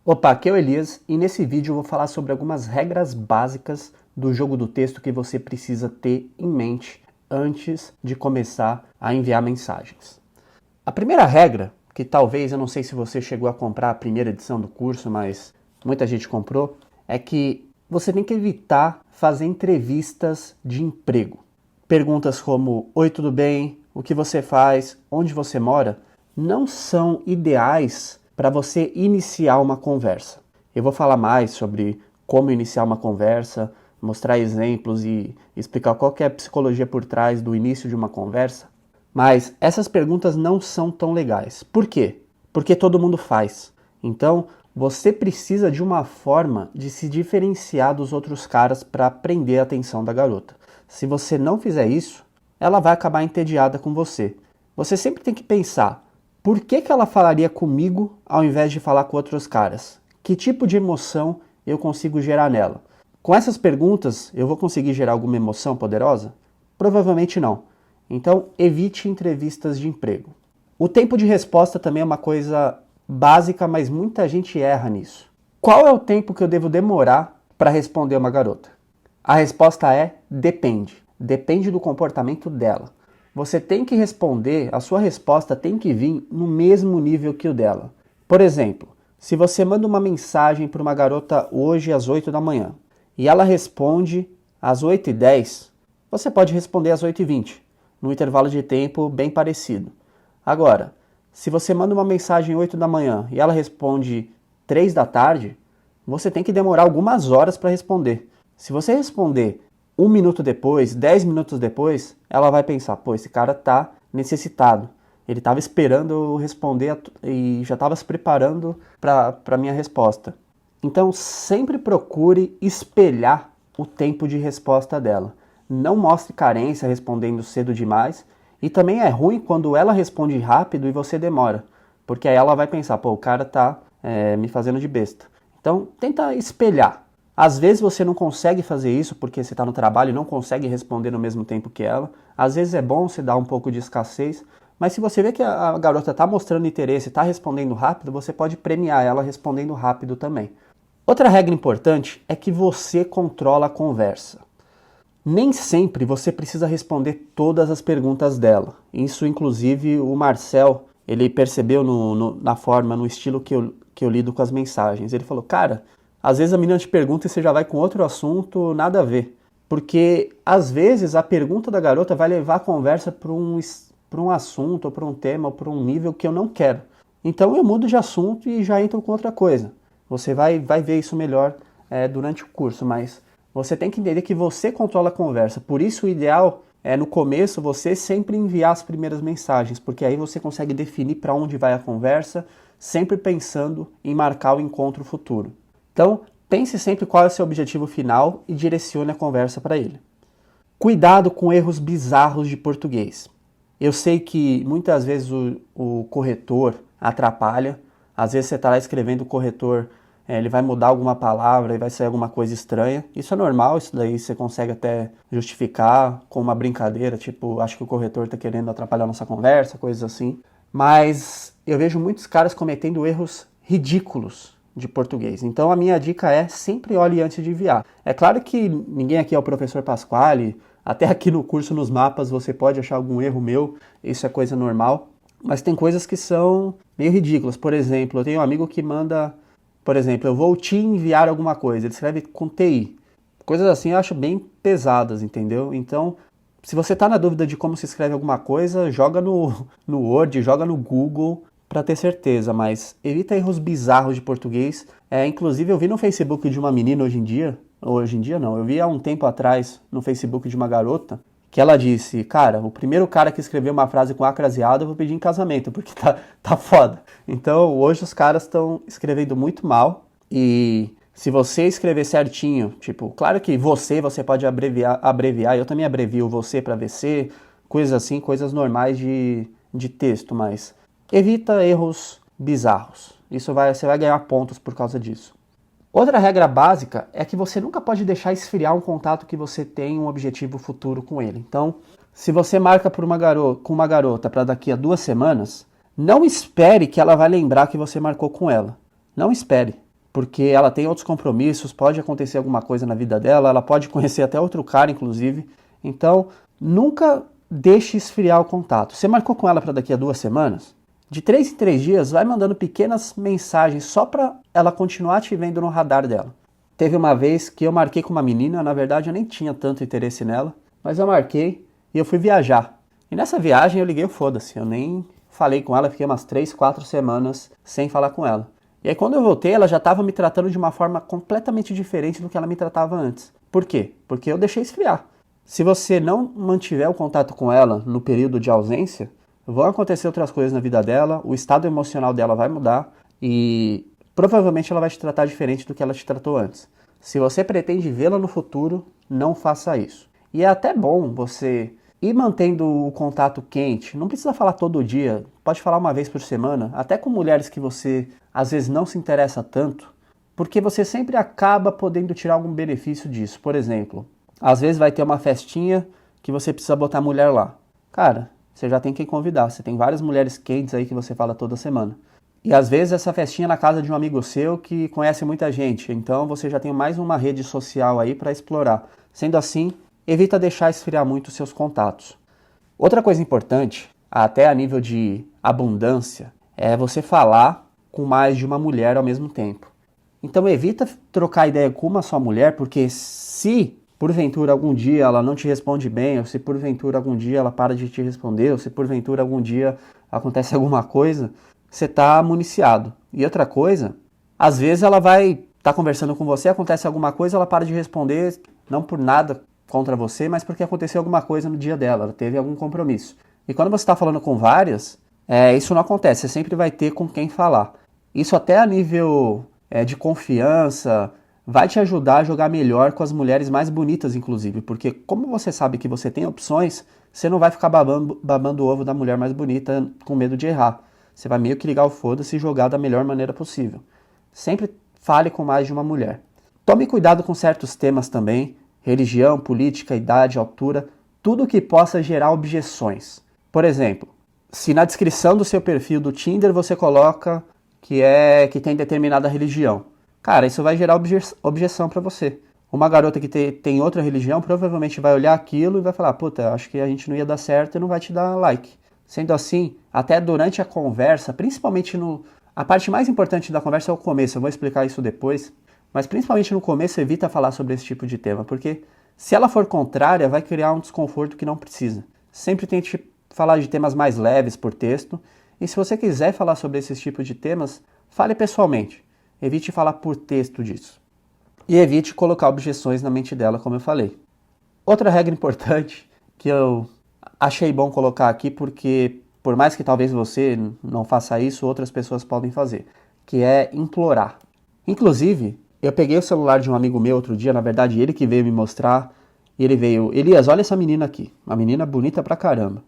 Opa, aqui é o Elias e nesse vídeo eu vou falar sobre algumas regras básicas do jogo do texto que você precisa ter em mente antes de começar a enviar mensagens. A primeira regra, que talvez, eu não sei se você chegou a comprar a primeira edição do curso, mas muita gente comprou, é que você tem que evitar fazer entrevistas de emprego. Perguntas como: oi, tudo bem? O que você faz? Onde você mora? Não são ideais para você iniciar uma conversa. Eu vou falar mais sobre como iniciar uma conversa, mostrar exemplos e explicar qual que é a psicologia por trás do início de uma conversa. Mas essas perguntas não são tão legais. Por quê? Porque todo mundo faz. Então, você precisa de uma forma de se diferenciar dos outros caras para prender a atenção da garota. Se você não fizer isso, ela vai acabar entediada com você. Você sempre tem que pensar: por que ela falaria comigo ao invés de falar com outros caras? Que tipo de emoção eu consigo gerar nela? Com essas perguntas, eu vou conseguir gerar alguma emoção poderosa? Provavelmente não. Então, evite entrevistas de emprego. O tempo de resposta também é uma coisa básica, mas muita gente erra nisso. Qual é o tempo que eu devo demorar para responder uma garota? A resposta é: depende. Depende do comportamento dela. Você tem que responder, a sua resposta tem que vir no mesmo nível que o dela. Por exemplo, se você manda uma mensagem para uma garota hoje às 8 da manhã e ela responde às 8h10, você pode responder às 8h20, num intervalo de tempo bem parecido. Agora, se você manda uma mensagem às 8 da manhã e ela responde 3 da tarde, você tem que demorar algumas horas para responder. Se você responder 1 minuto depois, 10 minutos depois, ela vai pensar: pô, esse cara tá necessitado. Ele estava esperando eu responder e já estava se preparando para minha resposta. Então, sempre procure espelhar o tempo de resposta dela. Não mostre carência respondendo cedo demais. E também é ruim quando ela responde rápido e você demora, porque aí ela vai pensar: pô, o cara tá me fazendo de besta. Então, tenta espelhar. Às vezes você não consegue fazer isso porque você está no trabalho e não consegue responder no mesmo tempo que ela. Às vezes é bom você dar um pouco de escassez, mas se você vê que a garota está mostrando interesse e está respondendo rápido, você pode premiar ela respondendo rápido também. Outra regra importante é que você controla a conversa. Nem sempre você precisa responder todas as perguntas dela. Isso, inclusive, o Marcel, ele percebeu na forma, no estilo que eu lido com as mensagens. Ele falou: cara, às vezes a menina te pergunta e você já vai com outro assunto, nada a ver. Porque, às vezes, a pergunta da garota vai levar a conversa para um assunto, ou para um tema, ou para um nível que eu não quero. Então eu mudo de assunto e já entro com outra coisa. Você vai ver isso melhor durante o curso, mas você tem que entender que você controla a conversa. Por isso o ideal é, no começo, você sempre enviar as primeiras mensagens, porque aí você consegue definir para onde vai a conversa, sempre pensando em marcar o encontro futuro. Então, pense sempre qual é o seu objetivo final e direcione a conversa para ele. Cuidado com erros bizarros de português. Eu sei que muitas vezes o corretor atrapalha. Às vezes você está lá escrevendo, o corretor ele vai mudar alguma palavra e vai sair alguma coisa estranha. Isso é normal, isso daí você consegue até justificar com uma brincadeira, tipo: acho que o corretor está querendo atrapalhar a nossa conversa, coisas assim. Mas eu vejo muitos caras cometendo erros ridículos de português. Então a minha dica é: sempre olhe antes de enviar. É claro que ninguém aqui é o professor Pasquale, até aqui no curso, nos mapas, você pode achar algum erro meu, isso é coisa normal, mas tem coisas que são meio ridículas. Por exemplo, eu tenho um amigo que manda, por exemplo: eu vou te enviar alguma coisa, ele escreve com TI. Coisas assim eu acho bem pesadas, entendeu? Então, se você está na dúvida de como se escreve alguma coisa, joga no Word, joga no Google, para ter certeza, mas evita erros bizarros de português. Inclusive eu vi no Facebook de uma menina hoje em dia não, eu vi há um tempo atrás no Facebook de uma garota, que ela disse: cara, o primeiro cara que escreveu uma frase com acraseado eu vou pedir em casamento, porque tá foda. Então hoje os caras estão escrevendo muito mal, e se você escrever certinho, tipo, claro que você pode abreviar, eu também abrevio você para VC, coisas assim, coisas normais de texto, mas evita erros bizarros. Você vai ganhar pontos por causa disso. Outra regra básica é que você nunca pode deixar esfriar um contato que você tem um objetivo futuro com ele. Então, se você marca com uma garota para daqui a 2 semanas, não espere que ela vai lembrar que você marcou com ela. Não espere. porque ela tem outros compromissos, pode acontecer alguma coisa na vida dela, ela pode conhecer até outro cara, inclusive. Então, nunca deixe esfriar o contato. Você marcou com ela para daqui a 2 semanas? De 3 em 3 dias, vai mandando pequenas mensagens só para ela continuar te vendo no radar dela. Teve uma vez que eu marquei com uma menina, na verdade eu nem tinha tanto interesse nela, mas eu marquei e eu fui viajar. E nessa viagem eu liguei o foda-se, eu nem falei com ela, fiquei umas 3, 4 semanas sem falar com ela. E aí quando eu voltei, ela já estava me tratando de uma forma completamente diferente do que ela me tratava antes. Por quê? Porque eu deixei esfriar. Se você não mantiver o contato com ela no período de ausência, vão acontecer outras coisas na vida dela, o estado emocional dela vai mudar e provavelmente ela vai te tratar diferente do que ela te tratou antes. Se você pretende vê-la no futuro, não faça isso. E é até bom você ir mantendo o contato quente, não precisa falar todo dia, pode falar uma vez por semana, até com mulheres que você às vezes não se interessa tanto, porque você sempre acaba podendo tirar algum benefício disso. Por exemplo, às vezes vai ter uma festinha que você precisa botar mulher lá. Cara, você já tem quem convidar, você tem várias mulheres quentes aí que você fala toda semana. E às vezes essa festinha é na casa de um amigo seu que conhece muita gente, então você já tem mais uma rede social aí para explorar. Sendo assim, evita deixar esfriar muito os seus contatos. Outra coisa importante, até a nível de abundância, é você falar com mais de uma mulher ao mesmo tempo. Então evita trocar ideia com uma só mulher, porque se porventura algum dia ela não te responde bem, ou se porventura algum dia ela para de te responder, ou se porventura algum dia acontece alguma coisa, você está municiado. E outra coisa, às vezes ela vai estar conversando com você, acontece alguma coisa, ela para de responder, não por nada contra você, mas porque aconteceu alguma coisa no dia dela, ela teve algum compromisso. E quando você está falando com várias, isso não acontece, você sempre vai ter com quem falar. Isso até a nível de confiança vai te ajudar a jogar melhor com as mulheres mais bonitas, inclusive, porque como você sabe que você tem opções, você não vai ficar babando o ovo da mulher mais bonita com medo de errar. Você vai meio que ligar o foda-se e jogar da melhor maneira possível. Sempre fale com mais de uma mulher. Tome cuidado com certos temas também, religião, política, idade, altura, tudo que possa gerar objeções. Por exemplo, se na descrição do seu perfil do Tinder você coloca que tem determinada religião, cara, isso vai gerar objeção para você. Uma garota que tem outra religião provavelmente vai olhar aquilo e vai falar, puta, acho que a gente não ia dar certo e não vai te dar like. Sendo assim, até durante a conversa, principalmente a parte mais importante da conversa é o começo, eu vou explicar isso depois, mas principalmente no começo evita falar sobre esse tipo de tema, porque se ela for contrária, vai criar um desconforto que não precisa. Sempre tente falar de temas mais leves por texto, e se você quiser falar sobre esses tipos de temas, fale pessoalmente. Evite falar por texto disso. E evite colocar objeções na mente dela, como eu falei. Outra regra importante que eu achei bom colocar aqui, porque por mais que talvez você não faça isso, outras pessoas podem fazer, que é implorar. Inclusive, eu peguei o celular de um amigo meu outro dia, na verdade ele que veio me mostrar, e ele veio, Elias, olha essa menina aqui, uma menina bonita pra caramba.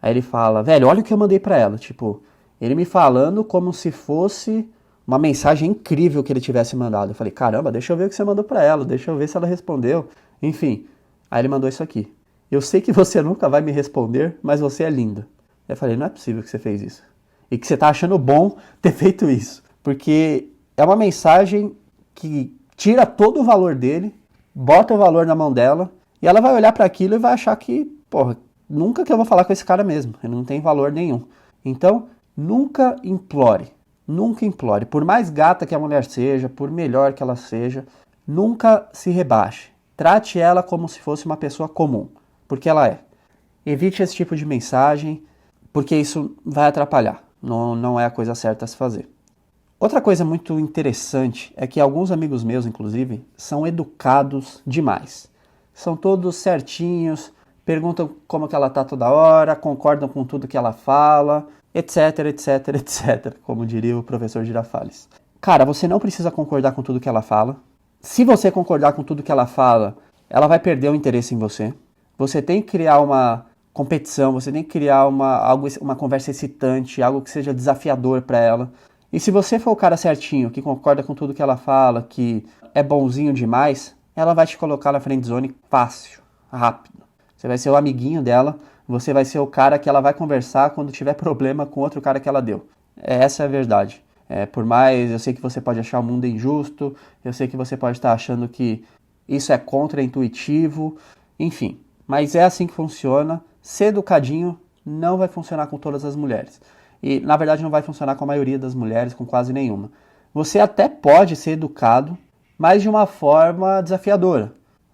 Aí ele fala, velho, olha o que eu mandei pra ela, tipo, ele me falando como se fosse uma mensagem incrível que ele tivesse mandado. Eu falei, caramba, deixa eu ver o que você mandou pra ela, deixa eu ver se ela respondeu. Enfim, aí ele mandou isso aqui. Eu sei que você nunca vai me responder, mas você é linda. Eu falei, não é possível que você fez isso. E que você tá achando bom ter feito isso. Porque é uma mensagem que tira todo o valor dele, bota o valor na mão dela, e ela vai olhar para aquilo e vai achar que, porra, nunca que eu vou falar com esse cara mesmo. Ele não tem valor nenhum. Então, nunca implore. Nunca implore. Por mais gata que a mulher seja, por melhor que ela seja, nunca se rebaixe. Trate ela como se fosse uma pessoa comum, porque ela é. Evite esse tipo de mensagem, porque isso vai atrapalhar. Não é a coisa certa a se fazer. Outra coisa muito interessante é que alguns amigos meus, inclusive, são educados demais. São todos certinhos, perguntam como que ela tá toda hora, concordam com tudo que ela fala, etc, etc, etc, como diria o professor Girafales. Cara, você não precisa concordar com tudo que ela fala. Se você concordar com tudo que ela fala, ela vai perder o interesse em você. Você tem que criar uma competição, você tem que criar uma conversa excitante, algo que seja desafiador para ela. E se você for o cara certinho, que concorda com tudo que ela fala, que é bonzinho demais, ela vai te colocar na friendzone fácil, rápido. Você vai ser o amiguinho dela, você vai ser o cara que ela vai conversar quando tiver problema com outro cara que ela deu. Essa é a verdade. Por mais, eu sei que você pode achar o mundo injusto, eu sei que você pode estar achando que isso é contra-intuitivo, enfim. Mas é assim que funciona. Ser educadinho não vai funcionar com todas as mulheres. E, na verdade, não vai funcionar com a maioria das mulheres, com quase nenhuma. Você até pode ser educado, mas de uma forma desafiadora.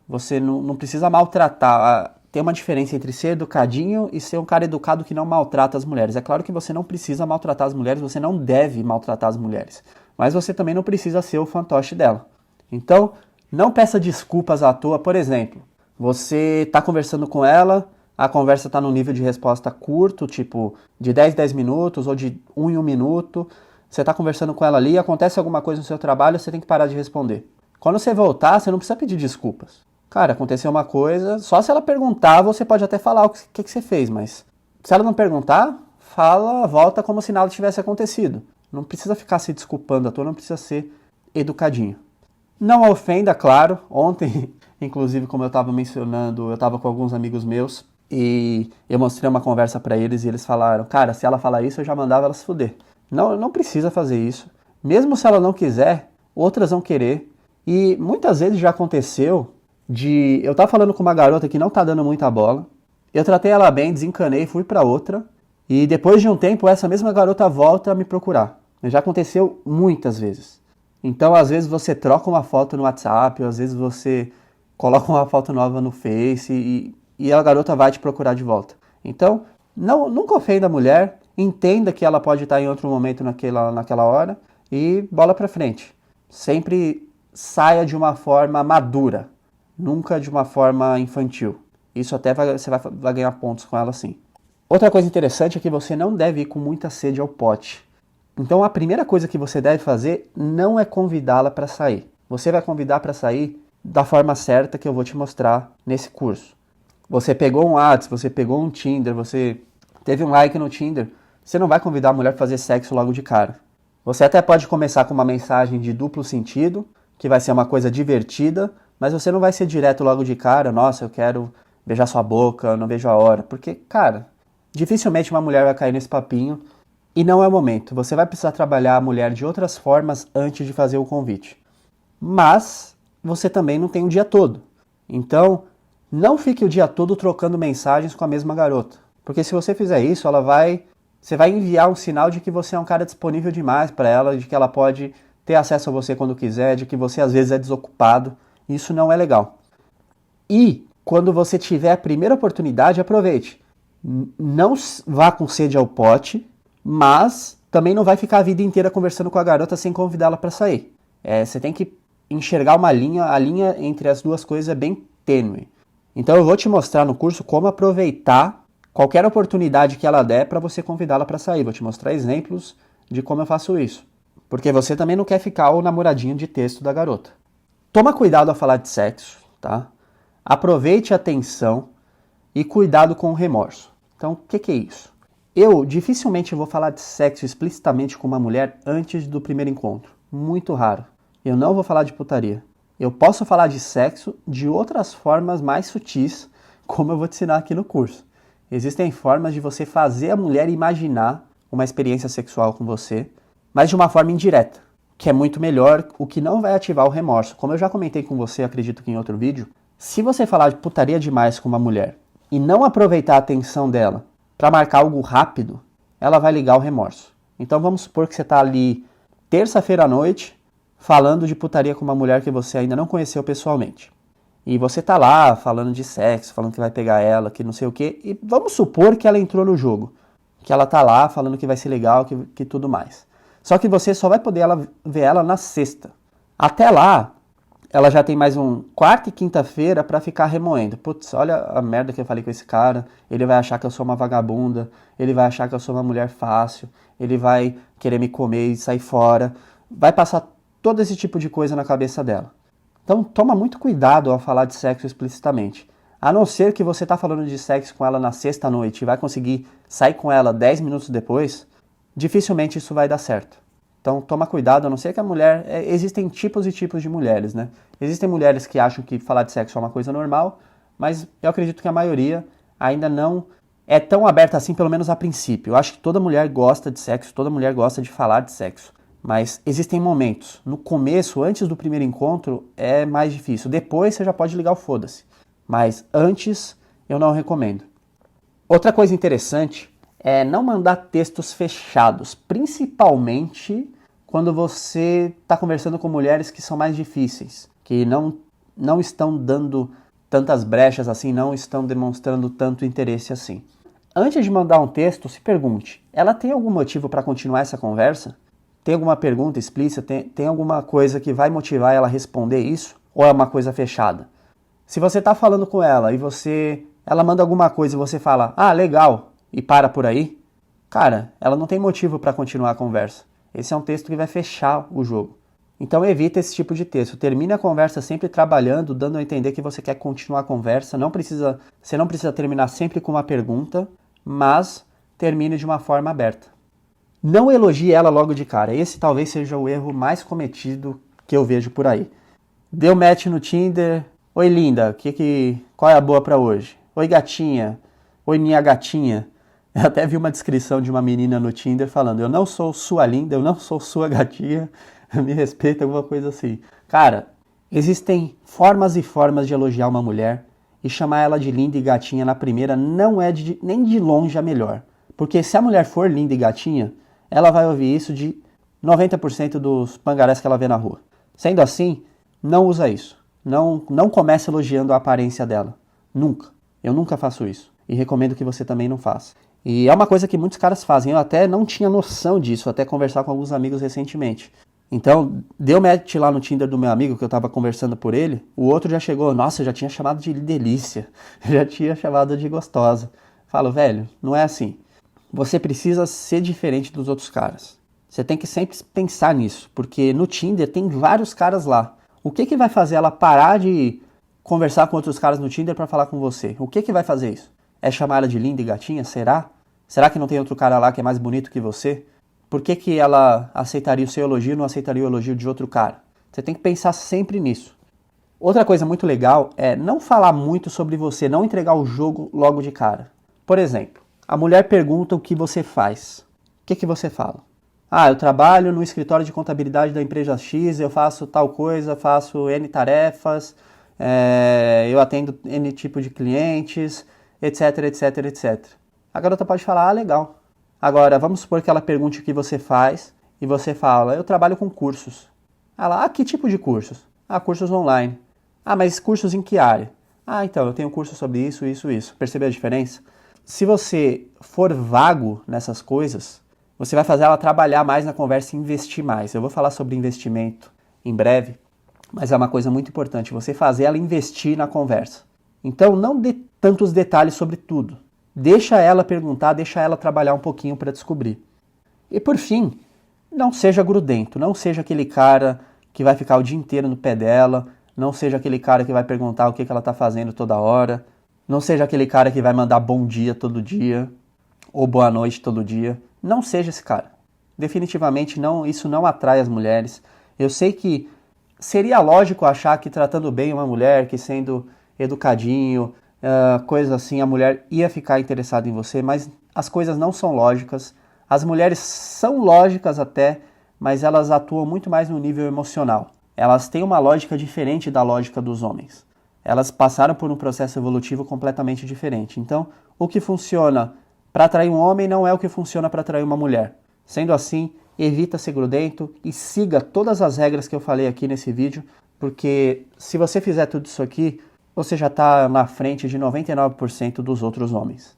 Você não precisa maltratar. Tem uma diferença entre ser educadinho e ser um cara educado que não maltrata as mulheres. É claro que você não precisa maltratar as mulheres, você não deve maltratar as mulheres. Mas você também não precisa ser o fantoche dela. Então, não peça desculpas à toa. Por exemplo, você está conversando com ela, a conversa está num nível de resposta curto, tipo de 10 minutos ou de 1 em 1 minuto. Você está conversando com ela ali, acontece alguma coisa no seu trabalho, você tem que parar de responder. Quando você voltar, você não precisa pedir desculpas. Cara, aconteceu uma coisa, só se ela perguntar, você pode até falar o que você fez, mas se ela não perguntar, volta como se nada tivesse acontecido. Não precisa ficar se desculpando à toa, não precisa ser educadinho. Não ofenda, claro. Ontem, inclusive, como eu estava mencionando, eu estava com alguns amigos meus e eu mostrei uma conversa para eles e eles falaram, cara, se ela falar isso, eu já mandava ela se fuder. Não precisa fazer isso. Mesmo se ela não quiser, outras vão querer. E muitas vezes já aconteceu eu tava falando com uma garota que não tá dando muita bola, eu tratei ela bem, desencanei, fui pra outra, e depois de um tempo essa mesma garota volta a me procurar. Já aconteceu muitas vezes. Então às vezes você troca uma foto no WhatsApp, ou às vezes você coloca uma foto nova no Face e a garota vai te procurar de volta. Então nunca ofenda a mulher, entenda que ela pode estar em outro momento naquela hora e bola pra frente. Sempre saia de uma forma madura. Nunca de uma forma infantil. Isso até você vai ganhar pontos com ela sim. Outra coisa interessante é que você não deve ir com muita sede ao pote. Então a primeira coisa que você deve fazer não é convidá-la para sair. Você vai convidar para sair da forma certa que eu vou te mostrar nesse curso. Você pegou um WhatsApp, você pegou um Tinder, você teve um like no Tinder, você não vai convidar a mulher para fazer sexo logo de cara. Você até pode começar com uma mensagem de duplo sentido, que vai ser uma coisa divertida, mas você não vai ser direto logo de cara, nossa, eu quero beijar sua boca, eu não vejo a hora. Porque, cara, dificilmente uma mulher vai cair nesse papinho e não é o momento. Você vai precisar trabalhar a mulher de outras formas antes de fazer o convite. Mas você também não tem o dia todo. Então, não fique o dia todo trocando mensagens com a mesma garota. Porque se você fizer isso, você vai enviar um sinal de que você é um cara disponível demais para ela, de que ela pode ter acesso a você quando quiser, de que você às vezes é desocupado. Isso não é legal. E quando você tiver a primeira oportunidade, aproveite. Não vá com sede ao pote, mas também não vai ficar a vida inteira conversando com a garota sem convidá-la para sair. Você tem que enxergar uma linha, a linha entre as duas coisas é bem tênue. Então eu vou te mostrar no curso como aproveitar qualquer oportunidade que ela der para você convidá-la para sair. Vou te mostrar exemplos de como eu faço isso. Porque você também não quer ficar o namoradinho de texto da garota. Toma cuidado ao falar de sexo, tá? Aproveite a tensão e cuidado com o remorso. Então, o que é isso? Eu dificilmente vou falar de sexo explicitamente com uma mulher antes do primeiro encontro. Muito raro. Eu não vou falar de putaria. Eu posso falar de sexo de outras formas mais sutis, como eu vou te ensinar aqui no curso. Existem formas de você fazer a mulher imaginar uma experiência sexual com você, mas de uma forma indireta, que é muito melhor, o que não vai ativar o remorso. Como eu já comentei com você, acredito que em outro vídeo, se você falar de putaria demais com uma mulher e não aproveitar a atenção dela para marcar algo rápido, ela vai ligar o remorso. Então vamos supor que você está ali terça-feira à noite falando de putaria com uma mulher que você ainda não conheceu pessoalmente. E você tá lá falando de sexo, falando que vai pegar ela, que não sei o quê, e vamos supor que ela entrou no jogo, que ela tá lá falando que vai ser legal, que tudo mais. Só que você só vai poder ver ela na sexta. Até lá, ela já tem mais um quarta e quinta-feira pra ficar remoendo. Putz, olha a merda que eu falei com esse cara. Ele vai achar que eu sou uma vagabunda. Ele vai achar que eu sou uma mulher fácil. Ele vai querer me comer e sair fora. Vai passar todo esse tipo de coisa na cabeça dela. Então toma muito cuidado ao falar de sexo explicitamente. A não ser que você tá falando de sexo com ela na sexta-noite e vai conseguir sair com ela 10 minutos depois, dificilmente isso vai dar certo. Então toma cuidado, a não ser que a mulher... Existem tipos e tipos de mulheres, né? Existem mulheres que acham que falar de sexo é uma coisa normal, mas eu acredito que a maioria ainda não é tão aberta assim, pelo menos a princípio. Eu acho que toda mulher gosta de sexo, toda mulher gosta de falar de sexo. Mas existem momentos. No começo, antes do primeiro encontro, é mais difícil. Depois você já pode ligar o foda-se. Mas antes, eu não recomendo. Outra coisa interessante é não mandar textos fechados, principalmente quando você está conversando com mulheres que são mais difíceis, que não estão dando tantas brechas assim, não estão demonstrando tanto interesse assim. Antes de mandar um texto, se pergunte, ela tem algum motivo para continuar essa conversa? Tem alguma pergunta explícita? Tem alguma coisa que vai motivar ela a responder isso? Ou é uma coisa fechada? Se você está falando com ela e ela manda alguma coisa e você fala, ah, legal, e para por aí, cara, ela não tem motivo para continuar a conversa. Esse é um texto que vai fechar o jogo. Então evita esse tipo de texto. Termine a conversa sempre trabalhando, dando a entender que você quer continuar a conversa. Você não precisa terminar sempre com uma pergunta, mas termine de uma forma aberta. Não elogie ela logo de cara. Esse talvez seja o erro mais cometido que eu vejo por aí. Deu match no Tinder. Oi, linda, qual é a boa pra hoje? Oi, gatinha. Oi, minha gatinha. Eu até vi uma descrição de uma menina no Tinder falando, eu não sou sua linda, eu não sou sua gatinha, me respeita, alguma coisa assim. Cara, existem formas e formas de elogiar uma mulher e chamar ela de linda e gatinha na primeira não é nem de longe a melhor. Porque se a mulher for linda e gatinha, ela vai ouvir isso de 90% dos pangarés que ela vê na rua. Sendo assim, não usa isso. Não comece elogiando a aparência dela. Nunca. Eu nunca faço isso. E recomendo que você também não faça. E é uma coisa que muitos caras fazem. Eu até não tinha noção disso, até conversar com alguns amigos recentemente. Então, deu match lá no Tinder do meu amigo, que eu tava conversando por ele, o outro já chegou, nossa, já tinha chamado de delícia, já tinha chamado de gostosa. Falo, velho, não é assim. Você precisa ser diferente dos outros caras. Você tem que sempre pensar nisso, porque no Tinder tem vários caras lá. O que vai fazer ela parar de conversar com outros caras no Tinder para falar com você? O que vai fazer isso? É chamar ela de linda e gatinha? Será? Será que não tem outro cara lá que é mais bonito que você? Por que ela aceitaria o seu elogio e não aceitaria o elogio de outro cara? Você tem que pensar sempre nisso. Outra coisa muito legal é não falar muito sobre você, não entregar o jogo logo de cara. Por exemplo, a mulher pergunta o que você faz. O que você fala? Ah, eu trabalho no escritório de contabilidade da empresa X, eu faço tal coisa, faço N tarefas, eu atendo N tipo de clientes, etc, etc, etc. A garota pode falar, ah, legal. Agora, vamos supor que ela pergunte o que você faz e você fala, eu trabalho com cursos. Ela, ah, que tipo de cursos? Ah, cursos online. Ah, mas cursos em que área? Ah, então, eu tenho curso sobre isso, isso, isso. Percebeu a diferença? Se você for vago nessas coisas, você vai fazer ela trabalhar mais na conversa e investir mais. Eu vou falar sobre investimento em breve, mas é uma coisa muito importante, você fazer ela investir na conversa. Então, não dê tantos detalhes sobre tudo. Deixa ela perguntar, deixa ela trabalhar um pouquinho para descobrir. E por fim, não seja grudento, não seja aquele cara que vai ficar o dia inteiro no pé dela, não seja aquele cara que vai perguntar o que ela está fazendo toda hora, não seja aquele cara que vai mandar bom dia todo dia, ou boa noite todo dia. Não seja esse cara. Definitivamente não, isso não atrai as mulheres. Eu sei que seria lógico achar que tratando bem uma mulher, que sendo educadinho, coisas assim, a mulher ia ficar interessada em você, mas as coisas não são lógicas. As mulheres são lógicas até, mas elas atuam muito mais no nível emocional. Elas têm uma lógica diferente da lógica dos homens. Elas passaram por um processo evolutivo completamente diferente. Então, o que funciona para atrair um homem não é o que funciona para atrair uma mulher. Sendo assim, evita ser grudento e siga todas as regras que eu falei aqui nesse vídeo, porque se você fizer tudo isso aqui, você já está na frente de 99% dos outros homens.